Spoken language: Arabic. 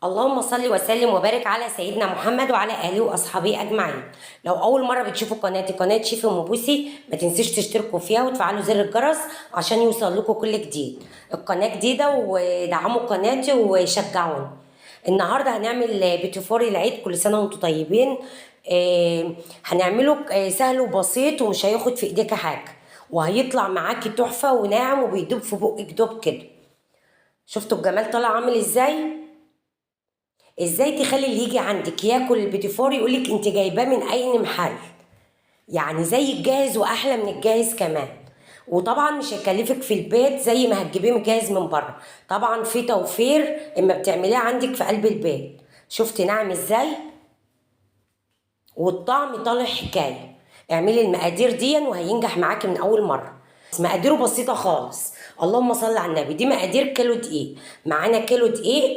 اللهم صل وسلم وبارك على سيدنا محمد وعلى اله واصحابه اجمعين. لو اول مره بتشوفوا قناتي قناه شيف ام بوسي، ما تنسيش تشتركوا فيها وتفعلوا زر الجرس عشان يوصل لكم كل جديد. القناه جديده ودعموا قناتي وشجعوني. النهارده هنعمل بيتي العيد، كل سنه وانتم طيبين. هنعمله سهل وبسيط ومش هياخد في ايديك حاجه، وهيطلع معاكي تحفه وناعم وبيدوب في بقك دوب كده. شفتوا الجمال طالع عامل ازاي تخلي اللي يجي عندك ياكل البيتي فور يقولك انت جايباه من اي محل، يعني زي الجاهز واحلى من الجاهز كمان. وطبعا مش هيكلفك في البيت زي ما هتجيبيه جاهز من بره، طبعا في توفير اما بتعمليه عندك في قلب البيت. شفتي ناعم ازاي؟ والطعم طالع حكايه. اعملي المقادير دي وهينجح معاكي من اول مره. مقاديره بسيطه خالص. اللهم صل على النبي. دي مقادير كيلو دقيق. معانا كيلو دقيق